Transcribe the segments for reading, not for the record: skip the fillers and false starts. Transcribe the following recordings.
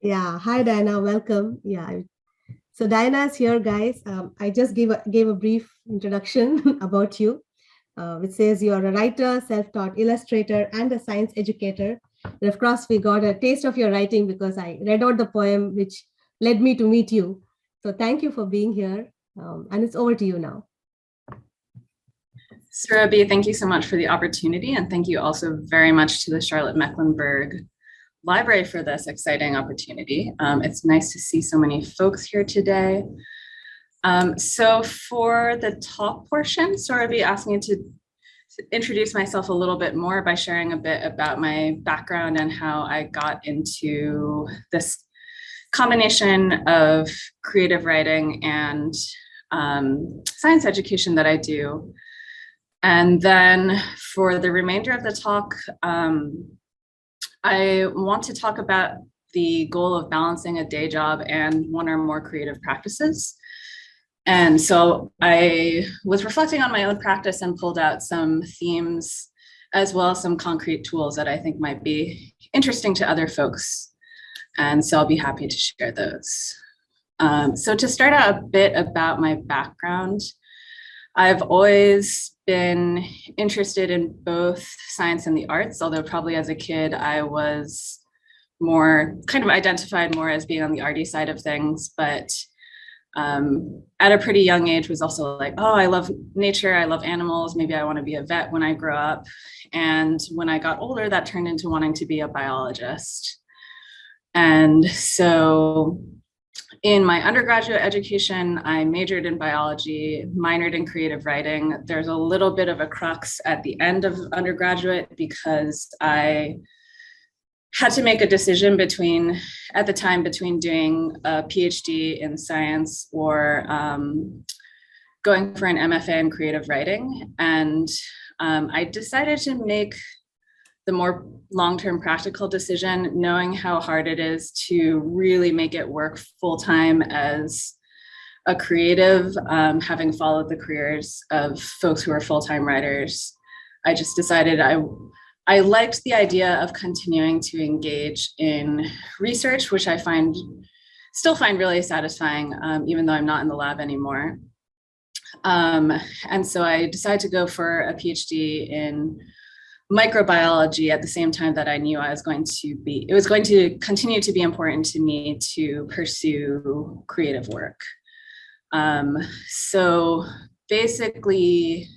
Yeah, hi Diana, welcome. So Diana's here, guys. I just gave a brief introduction about you, which says you are a writer, self-taught illustrator, and a science educator. And of course, we got a taste of your writing because I read out the poem which led me to meet you. So thank you for being here, and it's over to you now. Surabhi, thank you so much for the opportunity, and thank you also very much to the Charlotte Mecklenburg Library for this exciting opportunity. It's nice to see so many folks here today. So for the talk portion, Surabhi asked me to introduce myself a little bit more by sharing a bit about my background and how I got into this combination of creative writing and science education that I do. And then for the remainder of the talk, I want to talk about the goal of balancing a day job and one or more creative practices. And so I was reflecting on my own practice and pulled out some themes as well as some concrete tools that I think might be interesting to other folks. And so I'll be happy to share those. So to start out a bit about my background, I've always been interested in both science and the arts, although probably as a kid, I was more kind of identified more as being on the arty side of things, but at a pretty young age was also like, oh, I love nature, I love animals, maybe I want to be a vet when I grow up. And when I got older, that turned into wanting to be a biologist. And so in my undergraduate education, I majored in biology, minored in creative writing. There's a little bit of a crux at the end of undergraduate because I had to make a decision at the time, between doing a PhD in science or going for an MFA in creative writing. And I decided to make the more long-term practical decision, knowing how hard it is to really make it work full-time as a creative, having followed the careers of folks who are full-time writers. I just decided I liked the idea of continuing to engage in research, which I still find really satisfying, even though I'm not in the lab anymore. And so I decided to go for a PhD in microbiology at the same time that I knew it was going to continue to be important to me to pursue creative work. So basically,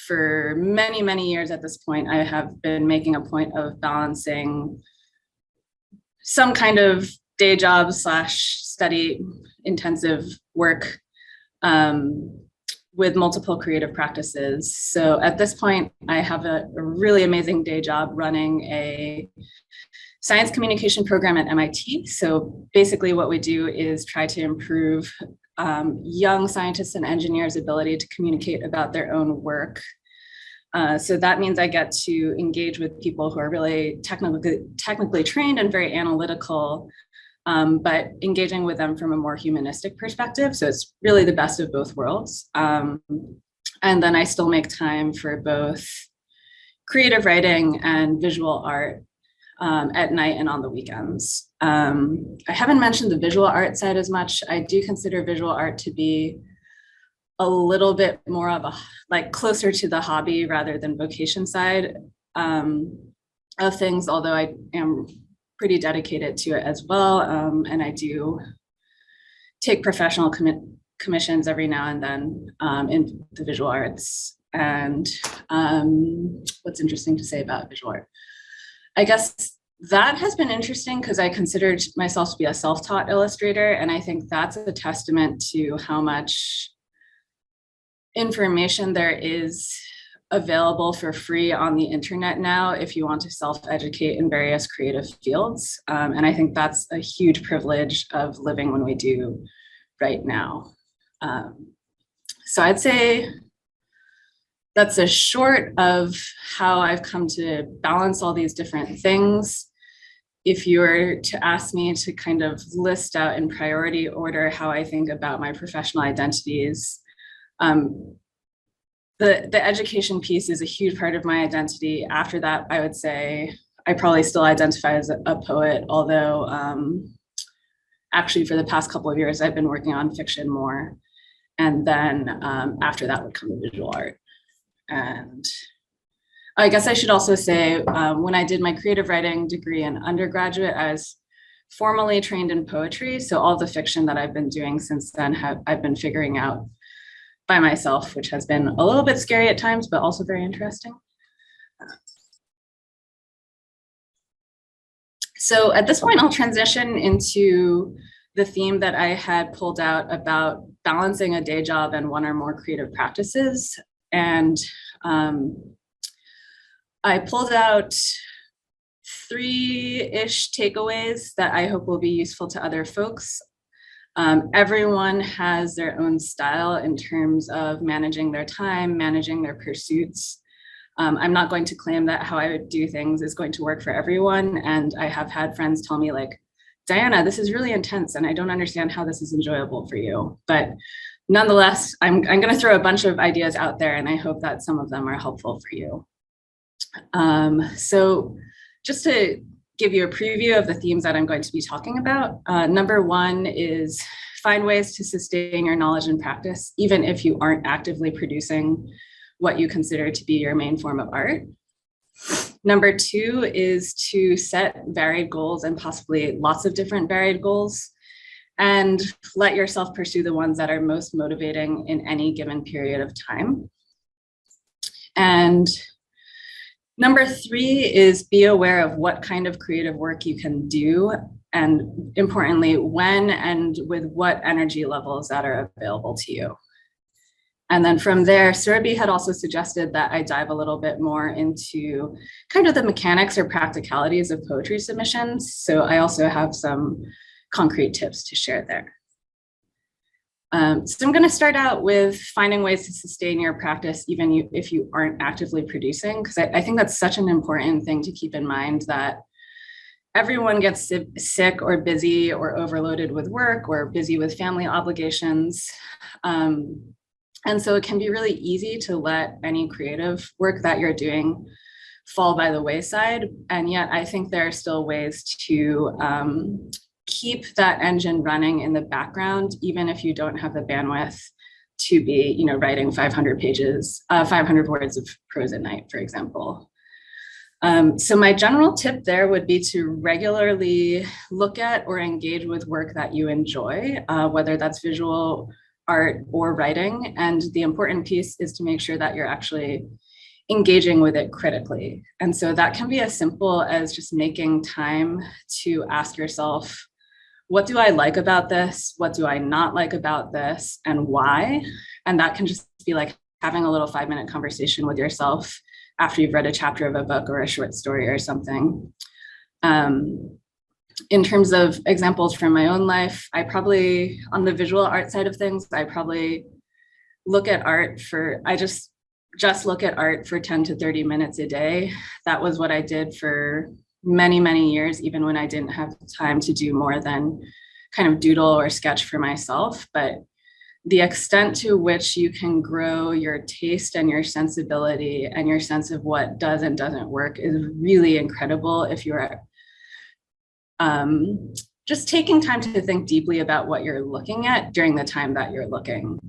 for many, many years at this point, I have been making a point of balancing some kind of day job / study intensive work with multiple creative practices. So at this point, I have a really amazing day job running a science communication program at MIT. So basically what we do is try to improve young scientists and engineers' ability to communicate about their own work. So that means I get to engage with people who are really technically trained and very analytical, but engaging with them from a more humanistic perspective. So it's really the best of both worlds. And then I still make time for both creative writing and visual art at night and on the weekends. I haven't mentioned the visual art side as much. I do consider visual art to be a little bit more of closer to the hobby rather than vocation side of things, although I am pretty dedicated to it as well. And I do take professional commissions every now and then in the visual arts. And what's interesting to say about visual art? I guess that has been interesting because I considered myself to be a self-taught illustrator. And I think that's a testament to how much information there is available for free on the internet now if you want to self-educate in various creative fields. And I think that's a huge privilege of living when we do right now. So I'd say that's a short of how I've come to balance all these different things. If you were to ask me to kind of list out in priority order how I think about my professional identities, the education piece is a huge part of my identity. After that, I would say I probably still identify as a poet, although actually for the past couple of years, I've been working on fiction more. And then after that would come the visual art. And I guess I should also say, when I did my creative writing degree in undergraduate, I was formally trained in poetry. So all the fiction that I've been doing since then, I've been figuring out by myself, which has been a little bit scary at times, but also very interesting. So at this point, I'll transition into the theme that I had pulled out about balancing a day job and one or more creative practices. And I pulled out 3-ish takeaways that I hope will be useful to other folks. Everyone has their own style in terms of managing their time, managing their pursuits. I'm not going to claim that how I would do things is going to work for everyone. And I have had friends tell me like, Diana, this is really intense and I don't understand how this is enjoyable for you. But nonetheless, I'm going to throw a bunch of ideas out there and I hope that some of them are helpful for you. So just to give you a preview of the themes that I'm going to be talking about, number one is find ways to sustain your knowledge and practice, even if you aren't actively producing what you consider to be your main form of art. Number two is to set varied goals and possibly lots of different varied goals, and let yourself pursue the ones that are most motivating in any given period of time. And number three is be aware of what kind of creative work you can do, and importantly, when and with what energy levels that are available to you. And then from there, Surabhi had also suggested that I dive a little bit more into kind of the mechanics or practicalities of poetry submissions. So I also have some concrete tips to share there. So I'm going to start out with finding ways to sustain your practice, even if you aren't actively producing, because I think that's such an important thing to keep in mind, that everyone gets sick or busy or overloaded with work or busy with family obligations. And so it can be really easy to let any creative work that you're doing fall by the wayside. And yet I think there are still ways to keep that engine running in the background, even if you don't have the bandwidth to be, writing 500 pages, 500 words of prose at night, for example. So my general tip there would be to regularly look at or engage with work that you enjoy, whether that's visual art or writing. And the important piece is to make sure that you're actually engaging with it critically. And so that can be as simple as just making time to ask yourself, what do I like about this? What do I not like about this? And why? And that can just be like having a little 5-minute conversation with yourself after you've read a chapter of a book or a short story or something. In terms of examples from my own life, I probably, on the visual art side of things, I probably look at art I just look at art for 10 to 30 minutes a day. That was what I did for many, many years, even when I didn't have time to do more than kind of doodle or sketch for myself. But the extent to which you can grow your taste and your sensibility and your sense of what does and doesn't work is really incredible if you're just taking time to think deeply about what you're looking at during the time that you're looking.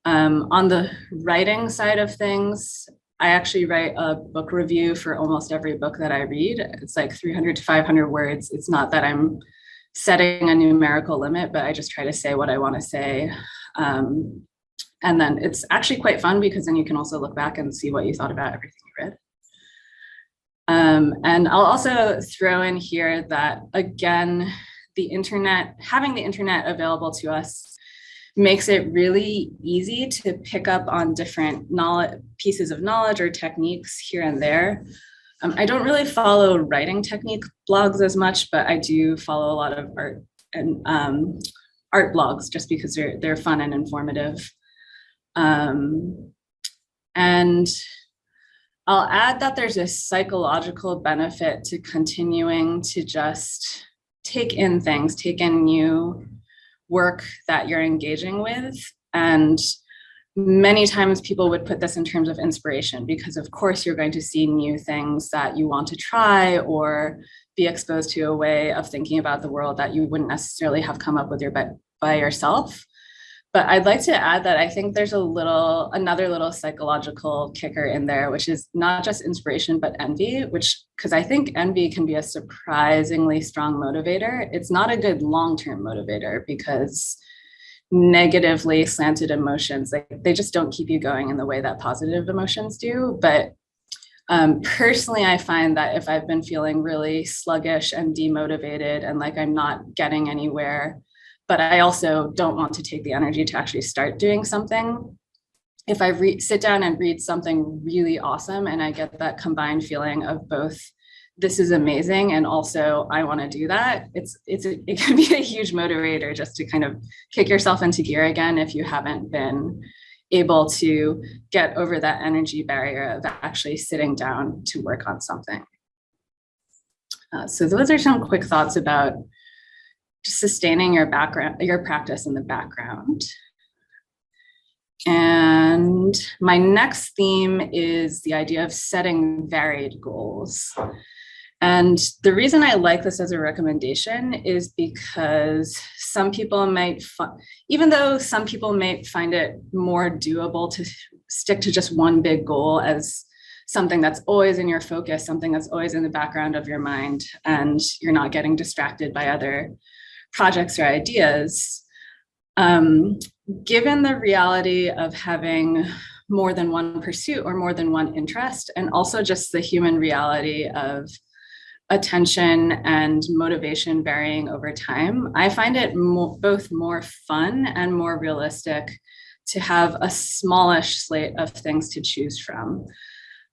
On the writing side of things, I actually write a book review for almost every book that I read. It's like 300 to 500 words. It's not that I'm setting a numerical limit, but I just try to say what I want to say. And then it's actually quite fun because then you can also look back and see what you thought about everything you read. And I'll also throw in here that, again, having the internet available to us makes it really easy to pick up on different pieces of knowledge or techniques here and there. I don't really follow writing technique blogs as much, but I do follow a lot of art and art blogs just because they're fun and informative. And I'll add that there's a psychological benefit to continuing to just take in new work that you're engaging with. And many times people would put this in terms of inspiration, because of course you're going to see new things that you want to try or be exposed to a way of thinking about the world that you wouldn't necessarily have come up with by yourself. But I'd like to add that I think there's another little psychological kicker in there, which is not just inspiration, but envy, because I think envy can be a surprisingly strong motivator. It's not a good long-term motivator, because negatively slanted emotions, like they just don't keep you going in the way that positive emotions do. But personally, I find that if I've been feeling really sluggish and demotivated and like I'm not getting anywhere, but I also don't want to take the energy to actually start doing something, if I sit down and read something really awesome and I get that combined feeling of both, this is amazing, and also I want to do that, it can be a huge motivator just to kind of kick yourself into gear again if you haven't been able to get over that energy barrier of actually sitting down to work on something. So those are some quick thoughts about just sustaining your practice in the background. And my next theme is the idea of setting varied goals. And the reason I like this as a recommendation is because some people might, even though some people may find it more doable to stick to just one big goal as something that's always in your focus, something that's always in the background of your mind, and you're not getting distracted by other projects or ideas. Given the reality of having more than one pursuit or more than one interest, and also just the human reality of attention and motivation varying over time, I find it both more fun and more realistic to have a smallish slate of things to choose from.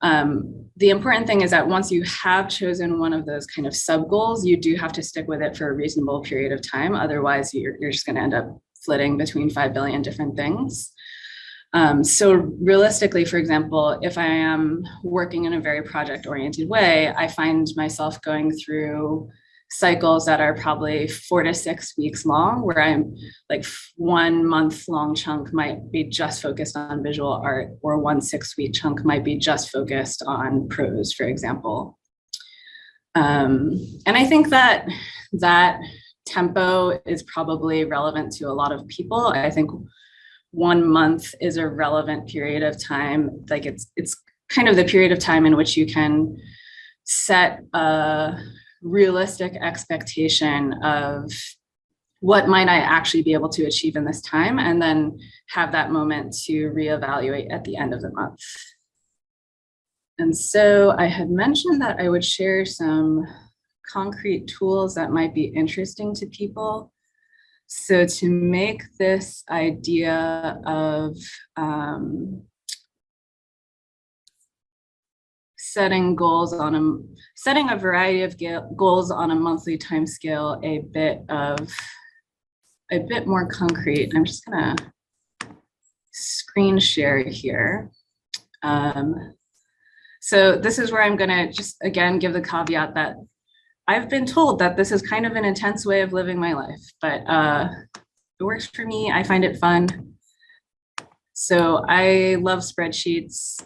The important thing is that once you have chosen one of those kind of sub goals, you do have to stick with it for a reasonable period of time. Otherwise, you're just going to end up flitting between 5 billion different things. So realistically, for example, if I am working in a very project-oriented way, I find myself going through cycles that are probably 4 to 6 weeks long, where I'm like 1 month long chunk might be just focused on visual art, or 1 6-week chunk might be just focused on prose, for example. And I think that tempo is probably relevant to a lot of people. I think 1 month is a relevant period of time. Like it's kind of the period of time in which you can set a realistic expectation of what might I actually be able to achieve in this time, and then have that moment to reevaluate at the end of the month. And so I had mentioned that I would share some concrete tools that might be interesting to people. So to make this idea of setting a variety of goals on a monthly time scale a bit more concrete, I'm just gonna screen share here. So this is where I'm gonna just again give the caveat that I've been told that this is kind of an intense way of living my life, but it works for me. I find it fun. So I love spreadsheets.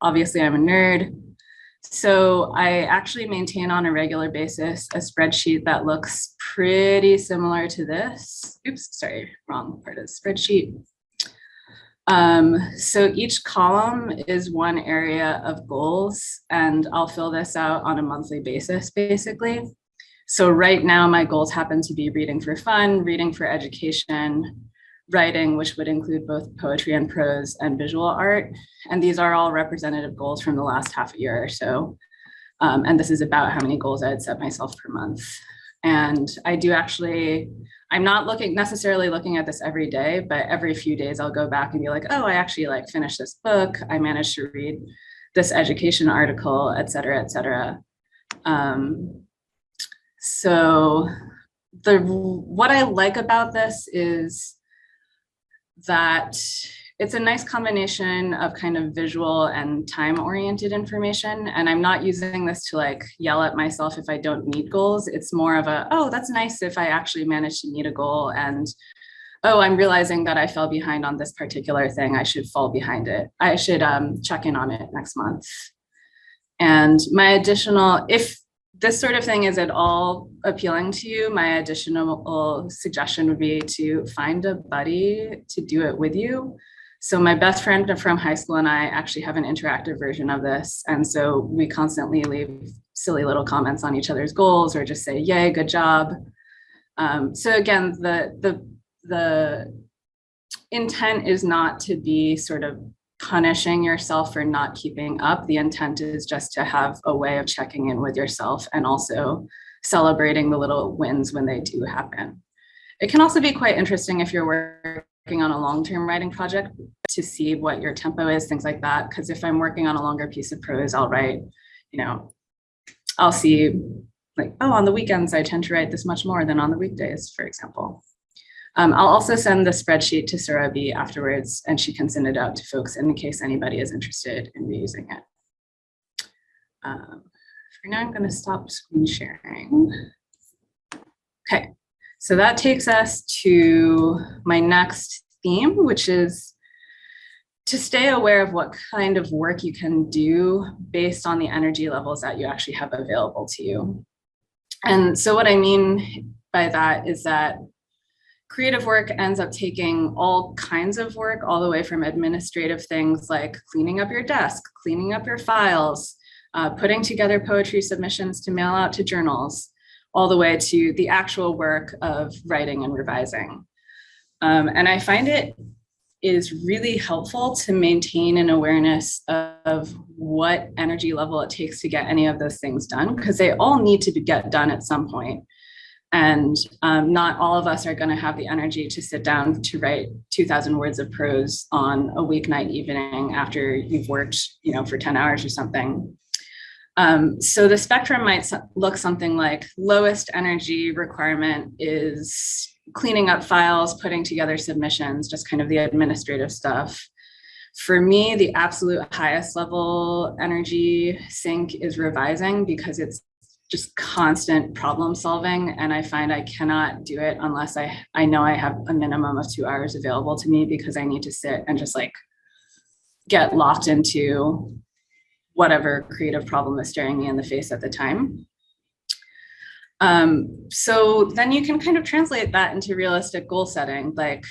Obviously, I'm a nerd. So I actually maintain on a regular basis a spreadsheet that looks pretty similar to this. Oops, sorry, wrong part of the spreadsheet. So each column is one area of goals, and I'll fill this out on a monthly basis, basically. So right now, my goals happen to be reading for fun, reading for education, writing, which would include both poetry and prose, and visual art. And these are all representative goals from the last half a year or so. And this is about how many goals I had set myself per month. And I do actually, I'm not necessarily looking at this every day, but every few days I'll go back and be like, oh, I actually finished this book. I managed to read this education article, et cetera, et cetera. So what I like about this is that it's a nice combination of kind of visual and time-oriented information. And I'm not using this to yell at myself if I don't meet goals. It's more of oh, that's nice if I actually manage to meet a goal. And oh, I'm realizing that I fell behind on this particular thing. I should fall behind it. I should check in on it next month. And my additional, if this sort of thing is at all appealing to you, my additional suggestion would be to find a buddy to do it with you. So my best friend from high school and I actually have an interactive version of this. And so we constantly leave silly little comments on each other's goals or just say, yay, good job. So again, the intent is not to be sort of punishing yourself for not keeping up. The intent is just to have a way of checking in with yourself and also celebrating the little wins when they do happen. It can also be quite interesting if you're working on a long-term writing project to see what your tempo is, things like that. Because if I'm working on a longer piece of prose, I'll write, I'll see like, oh, on the weekends, I tend to write this much more than on the weekdays, for example. I'll also send the spreadsheet to Surabhi afterwards, and she can send it out to folks in case anybody is interested in reusing it. For now, I'm going to stop screen sharing. Okay, so that takes us to my next theme, which is to stay aware of what kind of work you can do based on the energy levels that you actually have available to you. And so what I mean by that is that creative work ends up taking all kinds of work, all the way from administrative things like cleaning up your desk, cleaning up your files, putting together poetry submissions to mail out to journals, all the way to the actual work of writing and revising. And I find it is really helpful to maintain an awareness of what energy level it takes to get any of those things done, because they all need to get done at some point. And not all of us are going to have the energy to sit down to write 2,000 words of prose on a weeknight evening after you've worked, for 10 hours or something. So the spectrum might look something like lowest energy requirement is cleaning up files, putting together submissions, just kind of the administrative stuff. For me, the absolute highest level energy sink is revising, because it's just constant problem solving. And I find I cannot do it unless I know I have a minimum of 2 hours available to me, because I need to sit and just like get locked into whatever creative problem is staring me in the face at the time. So then you can kind of translate that into realistic goal setting. Like,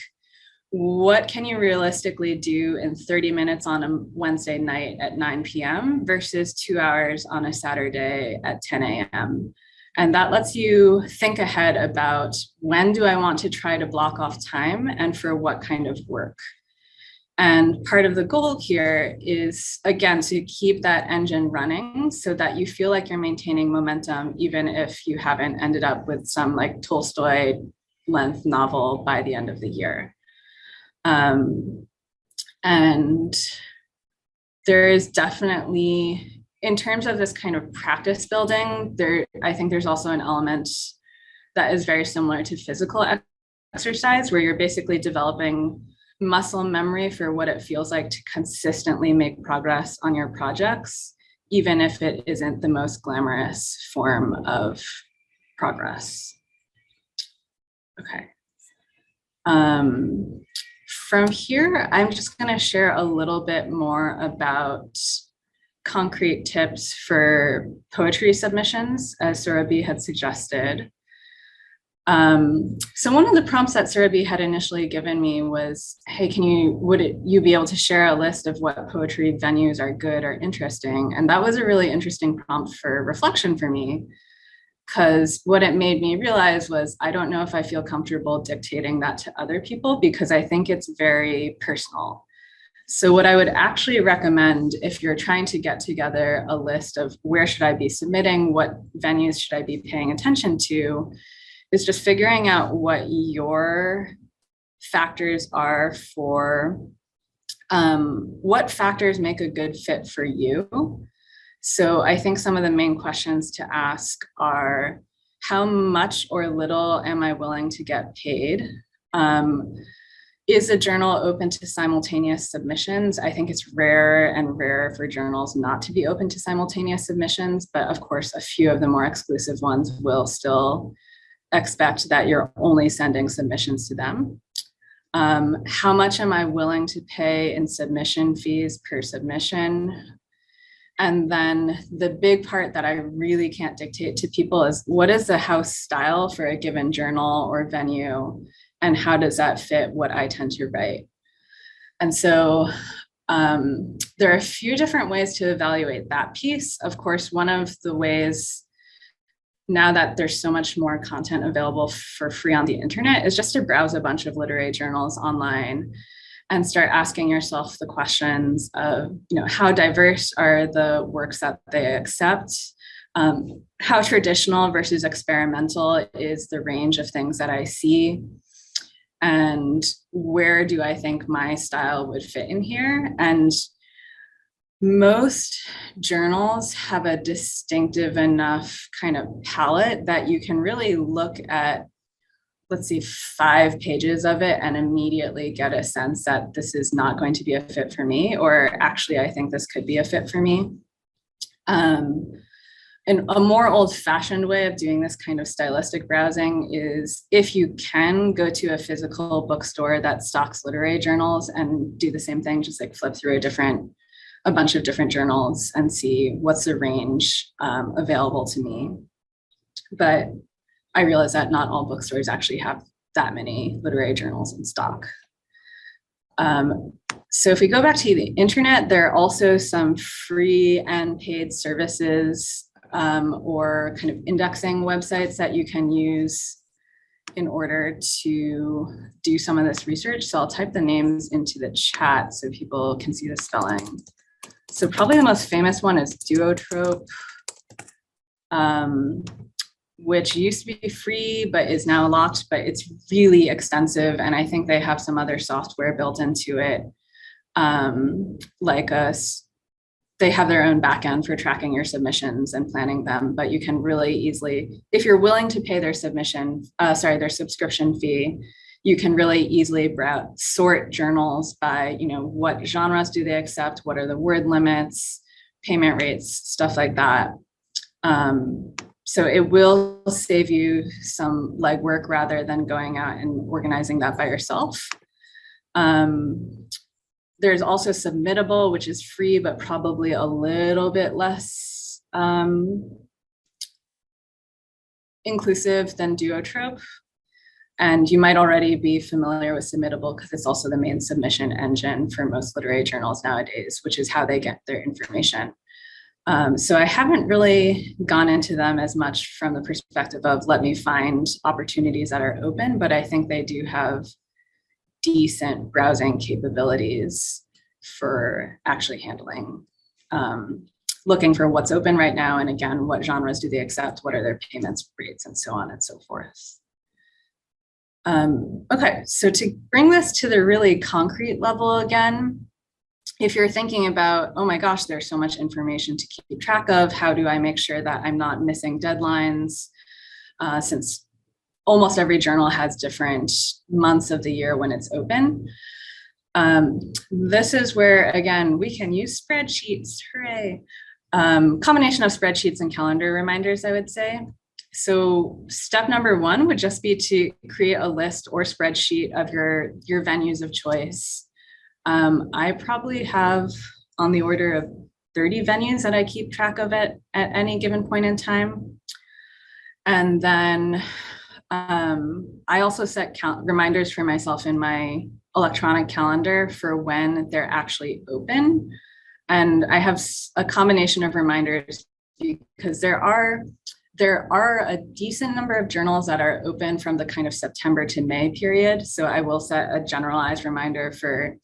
what can you realistically do in 30 minutes on a Wednesday night at 9 p.m. versus 2 hours on a Saturday at 10 a.m.? And that lets you think ahead about, when do I want to try to block off time and for what kind of work? And part of the goal here is, again, to keep that engine running so that you feel like you're maintaining momentum, even if you haven't ended up with some like Tolstoy length novel by the end of the year. And there is definitely, in terms of this kind of practice building, I think there's also an element that is very similar to physical exercise, where you're basically developing muscle memory for what it feels like to consistently make progress on your projects, even if it isn't the most glamorous form of progress. Okay. From here, I'm just going to share a little bit more about concrete tips for poetry submissions, as Surabhi had suggested. So one of the prompts that Surabhi had initially given me was, hey, would you be able to share a list of what poetry venues are good or interesting? And that was a really interesting prompt for reflection for me, because what it made me realize was, I don't know if I feel comfortable dictating that to other people, because I think it's very personal. So what I would actually recommend, if you're trying to get together a list of where should I be submitting, what venues should I be paying attention to, is just figuring out what your factors are for, what factors make a good fit for you. So I think some of the main questions to ask are, how much or little am I willing to get paid? Is a journal open to simultaneous submissions? I think it's rarer and rarer for journals not to be open to simultaneous submissions, but of course, a few of the more exclusive ones will still expect that you're only sending submissions to them. How much am I willing to pay in submission fees per submission? And then the big part that I really can't dictate to people is, what is the house style for a given journal or venue? And how does that fit what I tend to write? And so there are a few different ways to evaluate that piece. Of course, one of the ways, now that there's so much more content available for free on the internet, is just to browse a bunch of literary journals online and start asking yourself the questions of, how diverse are the works that they accept? How traditional versus experimental is the range of things that I see? And where do I think my style would fit in here? And most journals have a distinctive enough kind of palette that you can really look at, let's see, 5 pages of it and immediately get a sense that this is not going to be a fit for me, or actually, I think this could be a fit for me. And a more old-fashioned way of doing this kind of stylistic browsing is, if you can, go to a physical bookstore that stocks literary journals and do the same thing, just like flip through a bunch of different journals and see what's the range available to me. But I realize that not all bookstores actually have that many literary journals in stock. So if we go back to the internet, there are also some free and paid services or kind of indexing websites that you can use in order to do some of this research. So I'll type the names into the chat so people can see the spelling. So probably the most famous one is Duotrope, which used to be free, but is now locked, but it's really extensive. And I think they have some other software built into it. They have their own backend for tracking your submissions and planning them, but you can really easily, if you're willing to pay their their subscription fee, you can really easily sort journals by, what genres do they accept? What are the word limits, payment rates, stuff like that. So it will save you some legwork rather than going out and organizing that by yourself. There's also Submittable, which is free, but probably a little bit less inclusive than Duotrope. And you might already be familiar with Submittable because it's also the main submission engine for most literary journals nowadays, which is how they get their information. So I haven't really gone into them as much from the perspective of, let me find opportunities that are open, but I think they do have decent browsing capabilities for actually handling, looking for what's open right now. And again, what genres do they accept? What are their payments rates, and so on and so forth. Okay, so to bring this to the really concrete level again, if you're thinking about, oh my gosh, there's so much information to keep track of, how do I make sure that I'm not missing deadlines? Since almost every journal has different months of the year when it's open. This is where, again, we can use spreadsheets, hooray. Combination of spreadsheets and calendar reminders, I would say. So step number 1 would just be to create a list or spreadsheet of your venues of choice. I probably have on the order of 30 venues that I keep track of at any given point in time. And then I also set reminders for myself in my electronic calendar for when they're actually open. And I have a combination of reminders because there are a decent number of journals that are open from the kind of September to May period. So I will set a generalized reminder for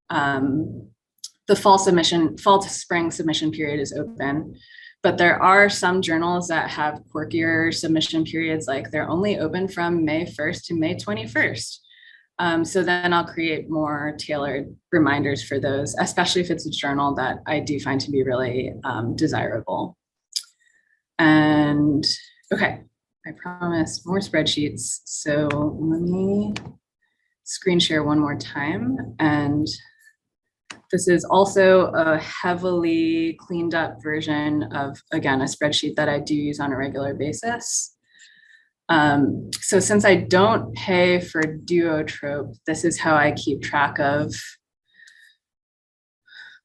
the fall to spring submission period is open. But there are some journals that have quirkier submission periods, like they're only open from May 1st to May 21st. So then I'll create more tailored reminders for those, especially if it's a journal that I do find to be really desirable. And okay, I promise more spreadsheets. So let me screen share one more time. And this is also a heavily cleaned up version of, again, a spreadsheet that I do use on a regular basis. So since I don't pay for Duotrope, this is how I keep track of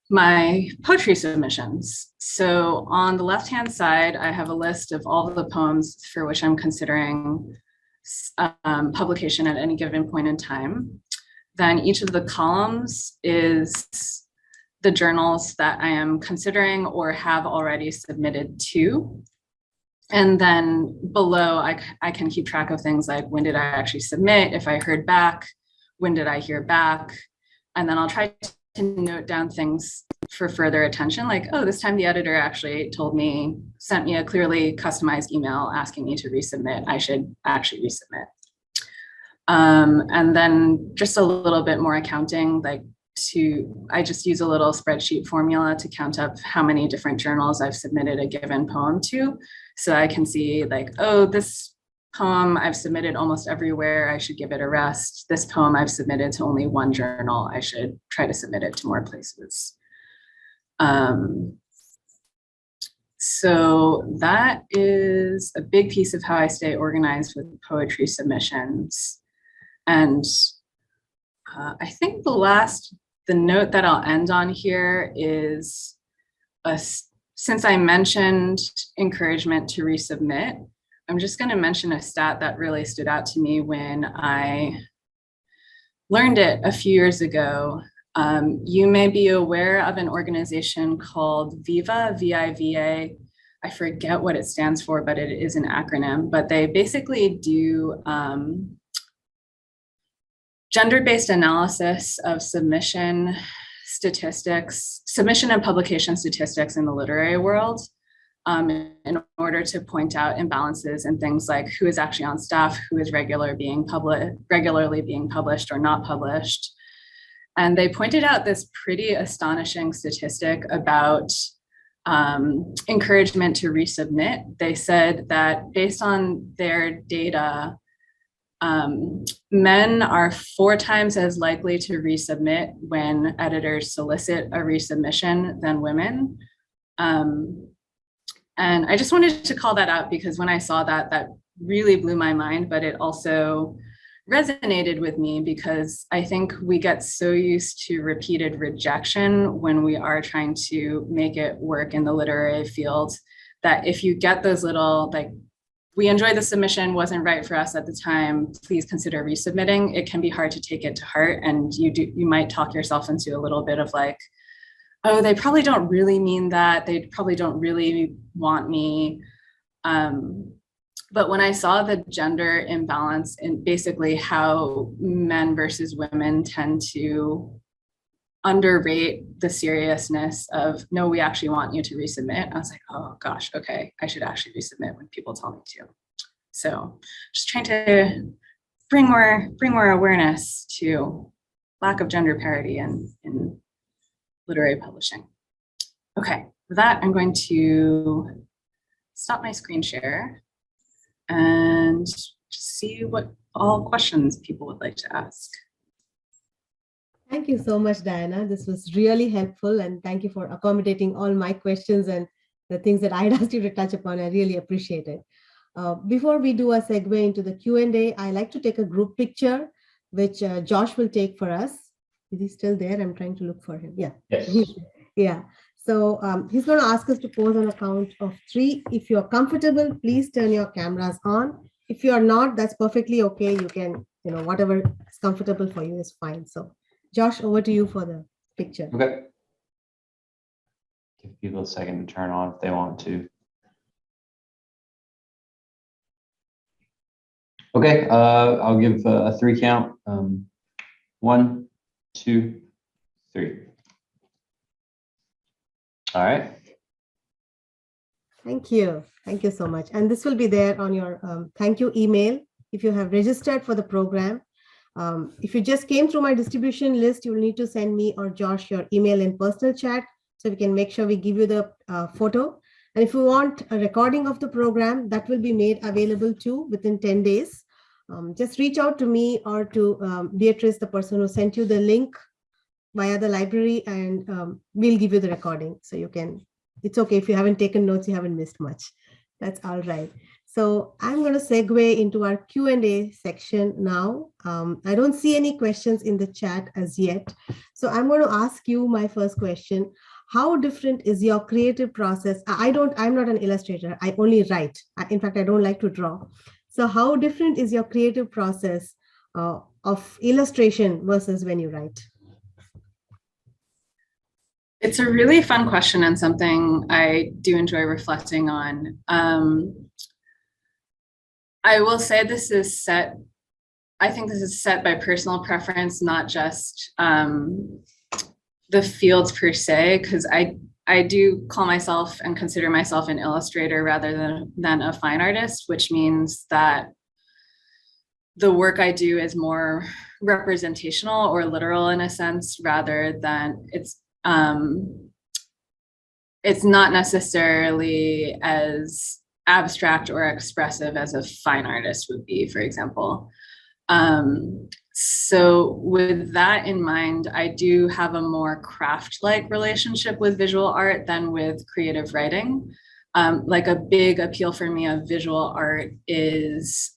my poetry submissions. So on the left-hand side, I have a list of all the poems for which I'm considering publication at any given point in time. Then each of the columns is the journals that I am considering or have already submitted to. And then below, I can keep track of things like when did I actually submit, if I heard back, when did I hear back, and then I'll try to note down things for further attention, like, oh, this time the editor actually sent me a clearly customized email asking me to resubmit. I should actually resubmit. And then just a little bit more accounting, I just use a little spreadsheet formula to count up how many different journals I've submitted a given poem to. So I can see like, oh, this poem I've submitted almost everywhere, I should give it a rest. This poem I've submitted to only one journal, I should try to submit it to more places. So that is a big piece of how I stay organized with poetry submissions. And I think the note that I'll end on here is, since I mentioned encouragement to resubmit, I'm just going to mention a stat that really stood out to me when I learned it a few years ago. You may be aware of an organization called VIVA, V-I-V-A. I forget what it stands for, but it is an acronym. But they basically do gender-based analysis of submission and publication statistics in the literary world, in order to point out imbalances in things like who is actually on staff, who is regularly being published or not published. And they pointed out this pretty astonishing statistic about encouragement to resubmit. They said that based on their data, men are 4 times as likely to resubmit when editors solicit a resubmission than women. And I just wanted to call that out because when I saw that, that really blew my mind, but it also resonated with me because I think we get so used to repeated rejection when we are trying to make it work in the literary field, that if you get those little, like, we enjoyed the submission, wasn't right for us at the time, please consider resubmitting, it can be hard to take it to heart. And you might talk yourself into a little bit of like, oh, they probably don't really mean that, they probably don't really want me. But when I saw the gender imbalance in basically how men versus women tend to underrate the seriousness of, no, we actually want you to resubmit, I was like, oh gosh, okay, I should actually resubmit when people tell me to. So just trying to bring more awareness to lack of gender parity in literary publishing. Okay, with that, I'm going to stop my screen share and just see what all questions people would like to ask. Thank you so much, Diana. This was really helpful, and thank you for accommodating all my questions and the things that I'd asked you to touch upon. I really appreciate it. Before we do a segue into the Q&A, I like to take a group picture, which Josh will take for us. Is he still there? I'm trying to look for him. Yeah. Yes. Yeah. So he's going to ask us to pose on a count of 3. If you're comfortable, please turn your cameras on. If you're not, that's perfectly okay. You can, whatever is comfortable for you is fine. So Josh, over to you for the picture. Okay. Give people a second to turn on if they want to. Okay, I'll give a 3 count. 1, 2, 3. All right. Thank you. Thank you so much. And this will be there on your thank you email if you have registered for the program. If you just came through my distribution list, you will need to send me or Josh your email in personal chat so we can make sure we give you the photo. And if you want a recording of the program, that will be made available too within 10 days. Just reach out to me or to Beatrice, the person who sent you the link via the library, and we'll give you the recording. So you can, it's okay if you haven't taken notes, you haven't missed much. That's all right. So I'm going to segue into our Q&A section now. I don't see any questions in the chat as yet. So I'm going to ask you my first question. How different is your creative process? I'm not an illustrator. I only write. In fact, I don't like to draw. So how different is your creative process of illustration versus when you write? It's a really fun question and something I do enjoy reflecting on. I will say I think this is set by personal preference, not just the fields per se, because I do call myself and consider myself an illustrator rather than a fine artist, which means that the work I do is more representational or literal in a sense, rather than it's not necessarily as abstract or expressive as a fine artist would be, for example. So with that in mind, I do have a more craft-like relationship with visual art than with creative writing. Like a big appeal for me of visual art is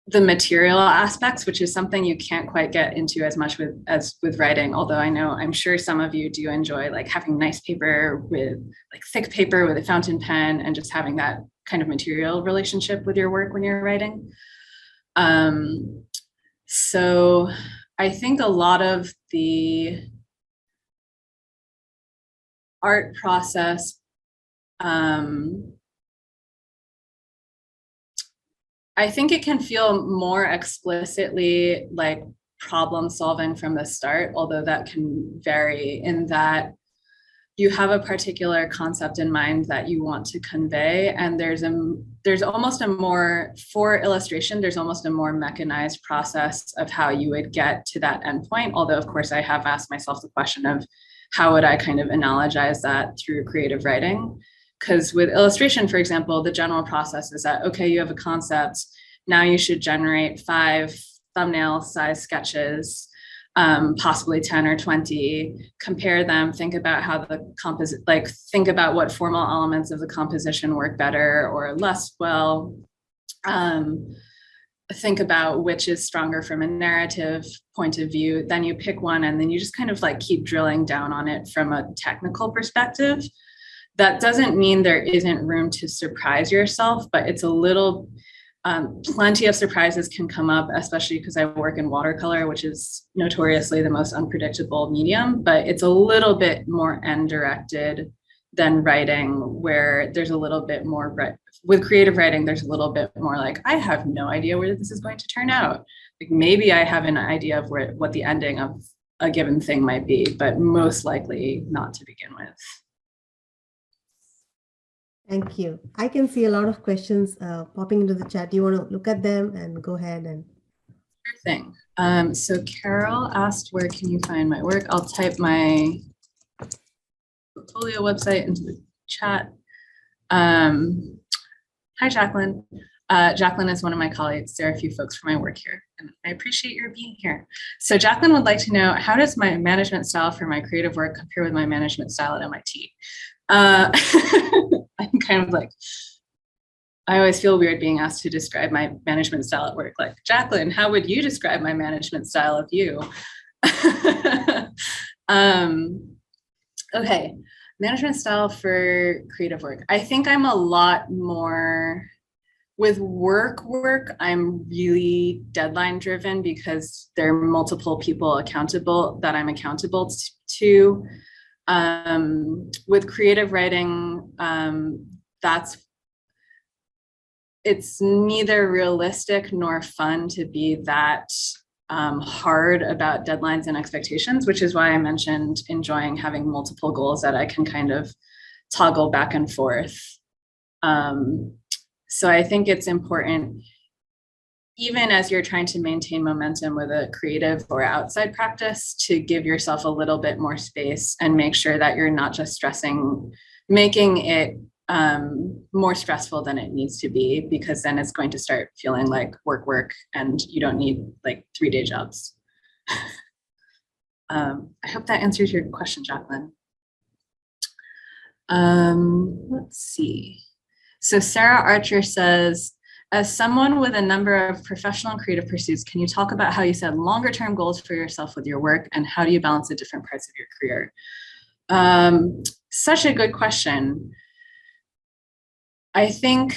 the material aspects, which is something you can't quite get into as much as with writing. Although I'm sure some of you do enjoy like having nice paper with like thick paper with a fountain pen and just having that kind of material relationship with your work when you're writing. So I think a lot of the art process, I think it can feel more explicitly like problem solving from the start, although that can vary in that you have a particular concept in mind that you want to convey. And there's almost a more, for illustration, there's almost a more mechanized process of how you would get to that endpoint. Although of course I have asked myself the question of how would I kind of analogize that through creative writing? Because with illustration, for example, the general process is that, okay, you have a concept, now you should generate 5 thumbnail size sketches, possibly 10 or 20, compare them, think about how think about what formal elements of the composition work better or less well, think about which is stronger from a narrative point of view, then you pick one and then you just kind of like keep drilling down on it from a technical perspective. That doesn't mean there isn't room to surprise yourself, but it's a little, plenty of surprises can come up, especially because I work in watercolor, which is notoriously the most unpredictable medium, but it's a little bit more end directed than writing, where there's a little bit more, with creative writing, there's a little bit more like, I have no idea where this is going to turn out. Like maybe I have an idea of what the ending of a given thing might be, but most likely not to begin with. Thank you. I can see a lot of questions popping into the chat. Do you want to look at them and go ahead and? Sure thing. So Carol asked, where can you find my work? I'll type my portfolio website into the chat. Hi, Jacqueline. Jacqueline is one of my colleagues. There are a few folks from my work here, and I appreciate your being here. So Jacqueline would like to know, how does my management style for my creative work compare with my management style at MIT? I'm kind of like, I always feel weird being asked to describe my management style at work. Like, Jacqueline, how would you describe my management style of you? Okay, management style for creative work. I think I'm a lot more, with work, I'm really deadline driven because there are multiple people that I'm accountable to. With creative writing, it's neither realistic nor fun to be that hard about deadlines and expectations, which is why I mentioned enjoying having multiple goals that I can kind of toggle back and forth. So I think it's important, even as you're trying to maintain momentum with a creative or outside practice, to give yourself a little bit more space and make sure that you're not just making it more stressful than it needs to be, because then it's going to start feeling like work, and you don't need like 3-day jobs. I hope that answers your question, Jacqueline. Let's see. So Sarah Archer says, as someone with a number of professional and creative pursuits, can you talk about how you set longer term goals for yourself with your work, and how do you balance the different parts of your career? Such a good question. I think,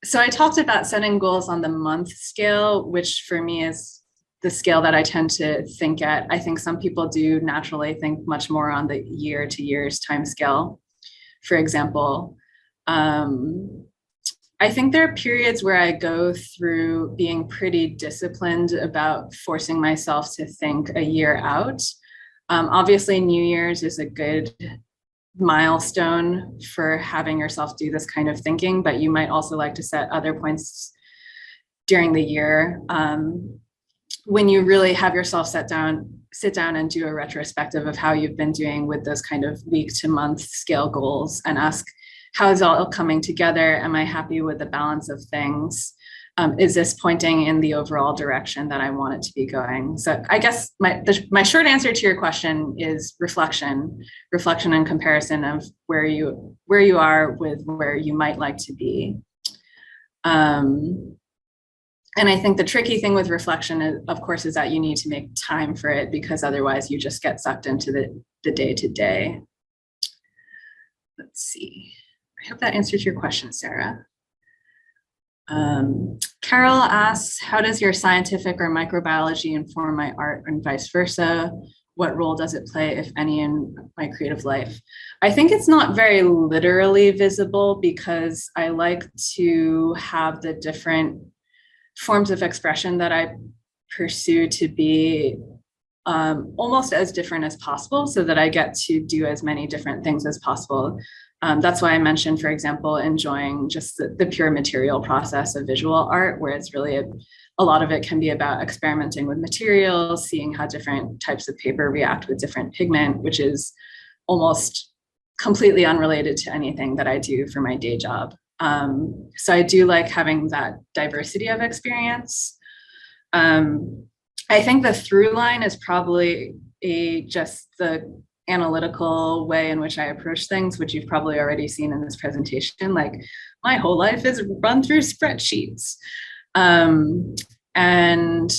so I talked about setting goals on the month scale, which for me is the scale that I tend to think at. I think some people do naturally think much more on the year to years time scale. For example, I think there are periods where I go through being pretty disciplined about forcing myself to think a year out. Obviously, New Year's is a good milestone for having yourself do this kind of thinking, but you might also like to set other points during the year when you really have yourself sit down and do a retrospective of how you've been doing with those kind of week to month scale goals, and ask, how is it all coming together? Am I happy with the balance of things? Is this pointing in the overall direction that I want it to be going? So I guess my short answer to your question is reflection and comparison of where you are with where you might like to be. And I think the tricky thing with reflection, is, of course, is that you need to make time for it, because otherwise you just get sucked into the day-to-day. Let's see. I hope that answers your question, Sarah. Carol asks, how does your scientific or microbiology inform my art and vice versa? What role does it play, if any, in my creative life? I think it's not very literally visible, because I like to have the different forms of expression that I pursue to be almost as different as possible, so that I get to do as many different things as possible. That's why I mentioned, for example, enjoying just the pure material process of visual art, where it's really a lot of it can be about experimenting with materials, seeing how different types of paper react with different pigment, which is almost completely unrelated to anything that I do for my day job. So I do like having that diversity of experience. I think the through line is probably just the analytical way in which I approach things, which you've probably already seen in this presentation. Like, my whole life is run through spreadsheets. And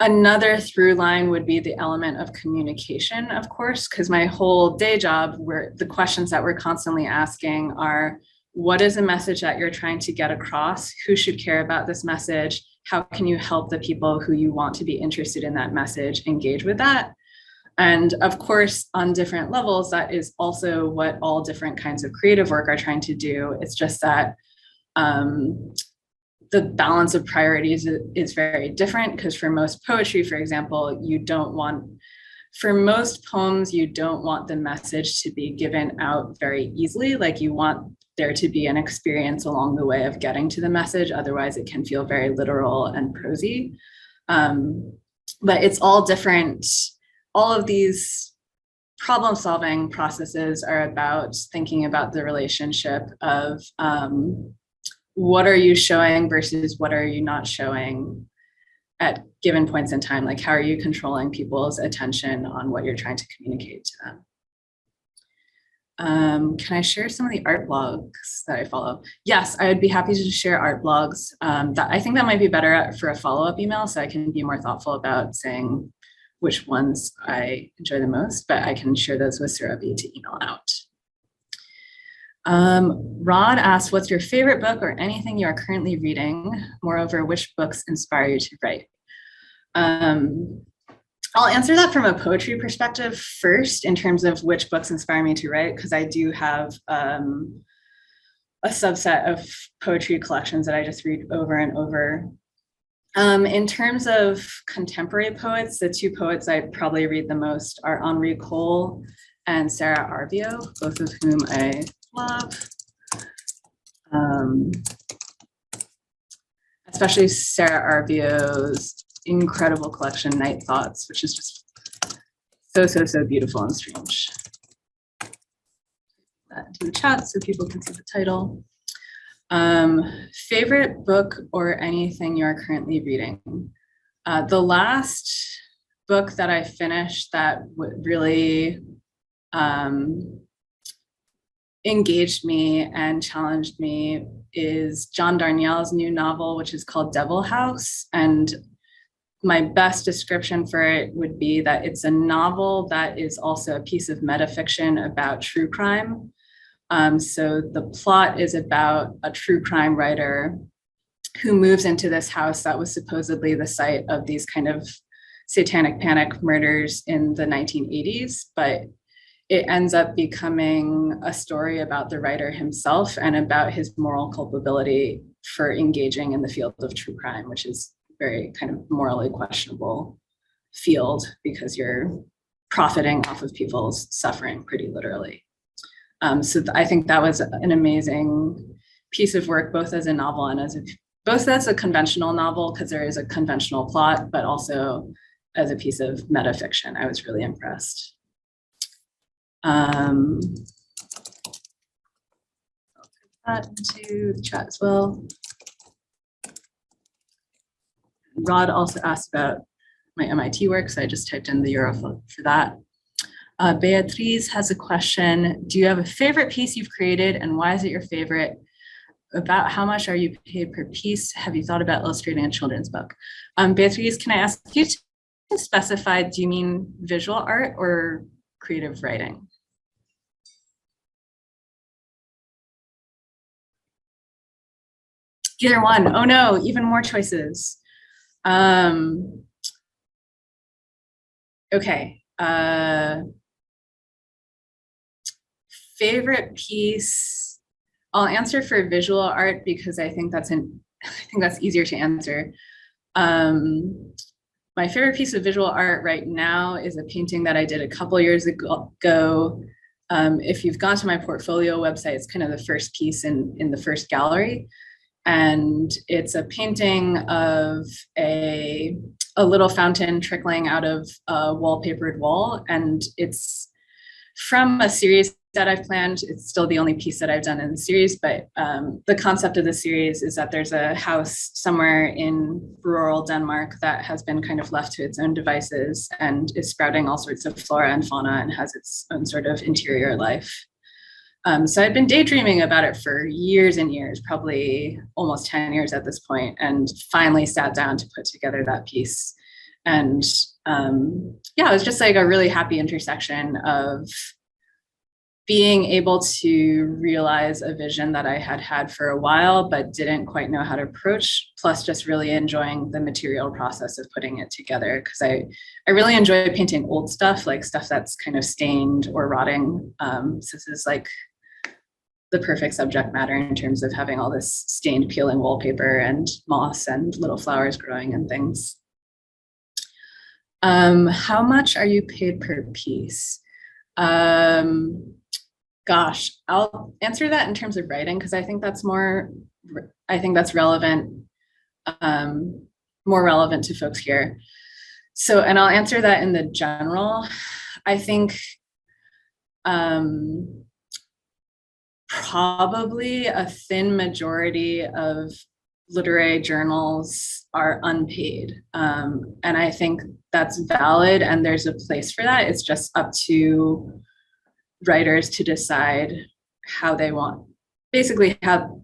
another through line would be the element of communication, of course, because my whole day job, where the questions that we're constantly asking are, what is a message that you're trying to get across? Who should care about this message? How can you help the people who you want to be interested in that message engage with that? And of course, on different levels, that is also what all different kinds of creative work are trying to do. It's just that the balance of priorities is very different, because for most poetry, for example, for most poems, you don't want the message to be given out very easily. Like, you want there to be an experience along the way of getting to the message. Otherwise, it can feel very literal and prosy. But it's all different. All of these problem-solving processes are about thinking about the relationship of what are you showing versus what are you not showing at given points in time? Like, how are you controlling people's attention on what you're trying to communicate to them? Can I share some of the art blogs that I follow? Yes, I would be happy to share art blogs. I think that might be better for a follow-up email, so I can be more thoughtful about saying which ones I enjoy the most, but I can share those with Surabhi to email out. Rod asks, what's your favorite book or anything you are currently reading? Moreover, which books inspire you to write? I'll answer that from a poetry perspective first, in terms of which books inspire me to write, because I do have a subset of poetry collections that I just read over and over. In terms of contemporary poets, the two poets I probably read the most are Henri Cole and Sarah Arvio, both of whom I love. Especially Sarah Arvio's incredible collection, Night Thoughts, which is just so beautiful and strange. That into the chat so people can see the title. Favorite book or anything you are currently reading? The last book that I finished that really engaged me and challenged me is John Darnielle's new novel, which is called Devil House. And my best description for it would be that it's a novel that is also a piece of metafiction about true crime. So the plot is about a true crime writer who moves into this house that was supposedly the site of these kind of satanic panic murders in the 1980s, but it ends up becoming a story about the writer himself and about his moral culpability for engaging in the field of true crime, which is very kind of morally questionable field because you're profiting off of people's suffering pretty literally. So I think that was an amazing piece of work, both as a novel and both as a conventional novel, because there is a conventional plot, but also as a piece of metafiction. I was really impressed. I'll put that into the chat as well. Rod also asked about my MIT work, so I just typed in the URL for that. Beatriz has a question. Do you have a favorite piece you've created and why is it your favorite? About how much are you paid per piece? Have you thought about illustrating a children's book? Beatriz, can I ask you to specify, do you mean visual art or creative writing? Either one. Oh no, even more choices. Okay. Favorite piece. I'll answer for visual art because I think that's easier to answer. My favorite piece of visual art right now is a painting that I did a couple years ago. If you've gone to my portfolio website, it's kind of the first piece in the first gallery. And it's a painting of a little fountain trickling out of a wallpapered wall. And it's from a series that I've planned. It's still the only piece that I've done in the series, but the concept of the series is that there's a house somewhere in rural Denmark that has been kind of left to its own devices and is sprouting all sorts of flora and fauna and has its own sort of interior life. So I'd been daydreaming about it for years and years, probably almost 10 years at this point, and finally sat down to put together that piece. And yeah, it was just like a really happy intersection of being able to realize a vision that I had had for a while, but didn't quite know how to approach, plus just really enjoying the material process of putting it together. Because I really enjoy painting old stuff, like stuff that's kind of stained or rotting. So this is like the perfect subject matter in terms of having all this stained peeling wallpaper and moss and little flowers growing and things. How much are you paid per piece? Gosh, I'll answer that in terms of writing because I think that's relevant, more relevant to folks here. So, and I'll answer that in the general. I think probably a thin majority of literary journals are unpaid. And I think that's valid and there's a place for that. It's just up to writers to decide how they want, basically how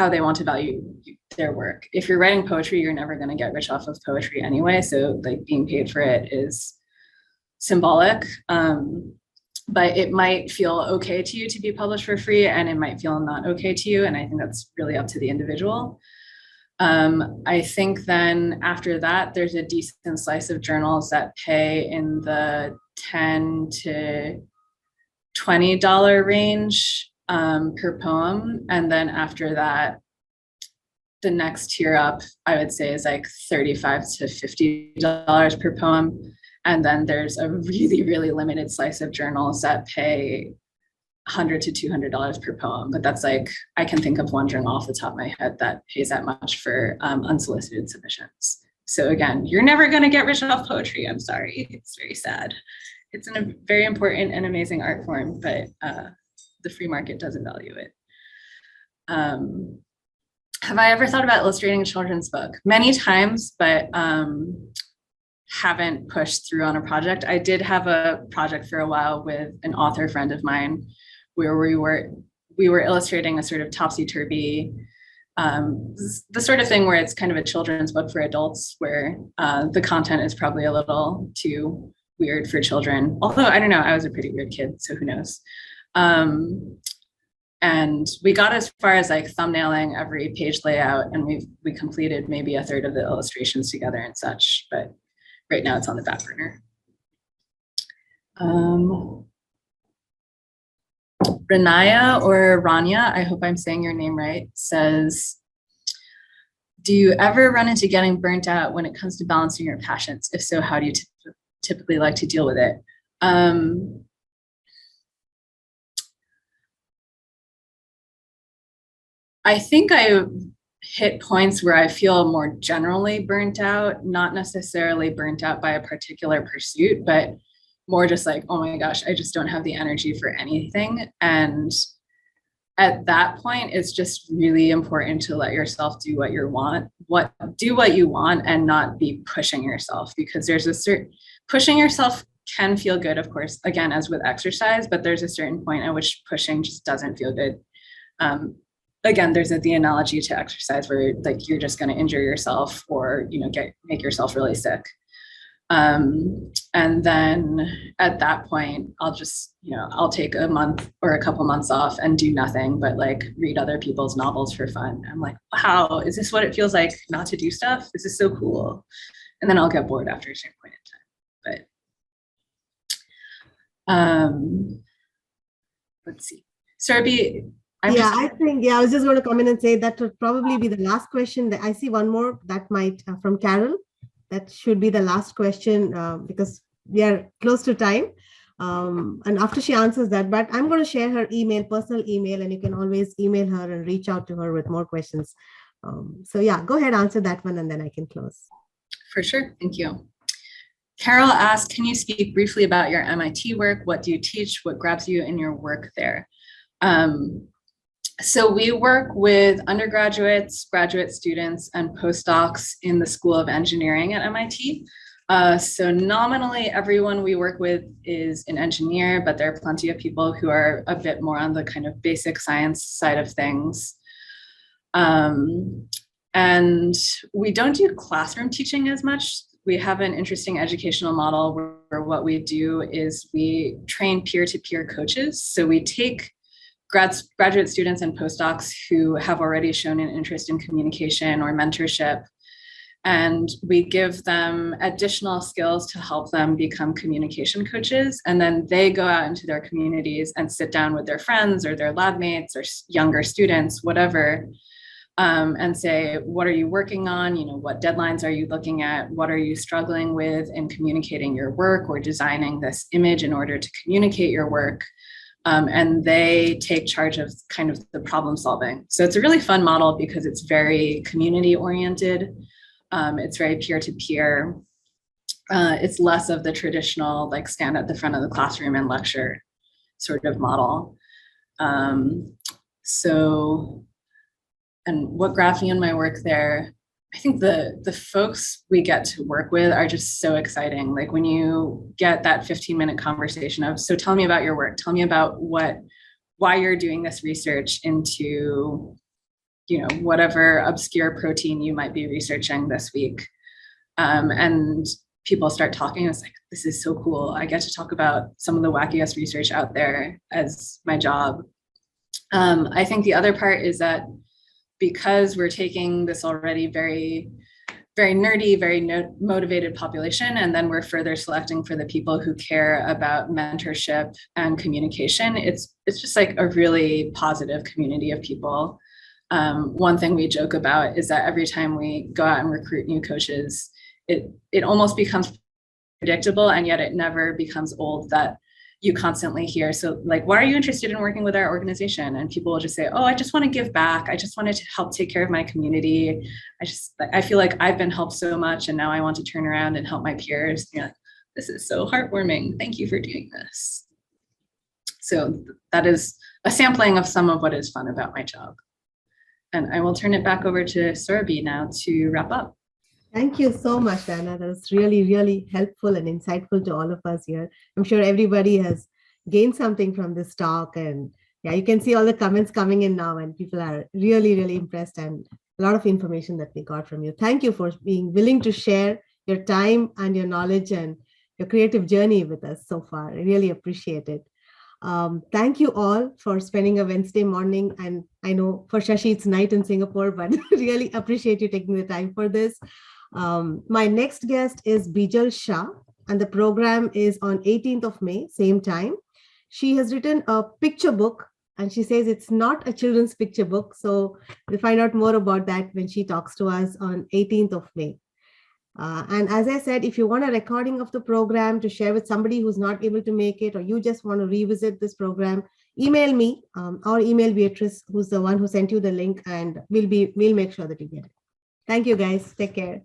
they want to value their work. If you're writing poetry, you're never going to get rich off of poetry anyway. So like being paid for it is symbolic. But it might feel okay to you to be published for free and it might feel not okay to you. And I think that's really up to the individual. I think then after that, there's a decent slice of journals that pay in the $10 to $20 range per poem. And then after that, the next tier up, I would say is like $35 to $50 per poem. And then there's a really, really limited slice of journals that pay $100 to $200 per poem. But that's like, I can think of one journal off the top of my head that pays that much for unsolicited submissions. So again, you're never going to get rich off poetry. I'm sorry. It's very sad. It's a very important and amazing art form, but the free market doesn't value it. Have I ever thought about illustrating a children's book? Many times, but haven't pushed through on a project. I did have a project for a while with an author friend of mine where we were illustrating a sort of topsy-turvy, the sort of thing where it's kind of a children's book for adults, where the content is probably a little too weird for children. Although, I don't know, I was a pretty weird kid, so who knows? And we got as far as like thumbnailing every page layout, and we completed maybe a third of the illustrations together and such, but right now it's on the back burner. Renaya or Rania, I hope I'm saying your name right, says, do you ever run into getting burnt out when it comes to balancing your passions? If so, how do you typically like to deal with it? I think I hit points where I feel more generally burnt out, not necessarily burnt out by a particular pursuit, but more just like, oh my gosh, I just don't have the energy for anything. And at that point, it's just really important to let yourself do what you want, and not be pushing yourself, because there's a certain, pushing yourself can feel good, of course, again, as with exercise, but there's a certain point at which pushing just doesn't feel good. Again, there's the analogy to exercise where like you're just going to injure yourself or, you know, make yourself really sick. And then at that point, I'll just, you know, I'll take a month or a couple months off and do nothing but like read other people's novels for fun. I'm like, wow, is this what it feels like not to do stuff? This is so cool. And then I'll get bored after a certain point in time. But let's see. Surabhi, I was just going to come in and say that would probably be the last question. That I see one more that might from Carol. That should be the last question because we are close to time. And after she answers that, but I'm going to share her personal email, and you can always email her and reach out to her with more questions. So yeah, go ahead, answer that one, and then I can close. For sure. Thank you. Carol asked, can you speak briefly about your MIT work? What do you teach? What grabs you in your work there? So we work with undergraduates, graduate students, and postdocs in the School of Engineering at MIT. So nominally, everyone we work with is an engineer, but there are plenty of people who are a bit more on the kind of basic science side of things. And we don't do classroom teaching as much. We have an interesting educational model where what we do is we train peer-to-peer coaches. So we take graduate students and postdocs who have already shown an interest in communication or mentorship, and we give them additional skills to help them become communication coaches. And then they go out into their communities and sit down with their friends or their lab mates or younger students, whatever, and say, what are you working on? You know, what deadlines are you looking at? What are you struggling with in communicating your work or designing this image in order to communicate your work? And they take charge of kind of the problem solving. So it's a really fun model because it's very community oriented. It's very peer-to-peer. It's less of the traditional, like stand at the front of the classroom and lecture sort of model. So, and what grabs me in my work there, I think the folks we get to work with are just so exciting. Like when you get that 15-minute conversation of, so tell me about your work, tell me about why you're doing this research into, you know, whatever obscure protein you might be researching this week. And people start talking, it's like, this is so cool. I get to talk about some of the wackiest research out there as my job. I think the other part is that because we're taking this already very, very nerdy, very motivated population, and then we're further selecting for the people who care about mentorship and communication, it's just like a really positive community of people. One thing we joke about is that every time we go out and recruit new coaches, it almost becomes predictable, and yet it never becomes old that you constantly hear. So like, why are you interested in working with our organization? And people will just say, oh, I just want to give back. I just wanted to help take care of my community. I feel like I've been helped so much, and now I want to turn around and help my peers. Yeah, this is so heartwarming. Thank you for doing this. So that is a sampling of some of what is fun about my job. And I will turn it back over to Surabhi now to wrap up. Thank you so much, Dana. That was really, really helpful and insightful to all of us here. I'm sure everybody has gained something from this talk. And yeah, you can see all the comments coming in now, and people are really, really impressed, and a lot of information that we got from you. Thank you for being willing to share your time and your knowledge and your creative journey with us so far. I really appreciate it. Thank you all for spending a Wednesday morning. And I know for Shashi, it's night in Singapore, but really appreciate you taking the time for this. My next guest is Bijal Shah, and the program is on 18th of May, same time. She has written a picture book, and she says it's not a children's picture book. So we'll find out more about that when she talks to us on 18th of May. And as I said, if you want a recording of the program to share with somebody who's not able to make it, or you just want to revisit this program, email me or email Beatrice, who's the one who sent you the link, and we'll make sure that you get it. Thank you, guys. Take care.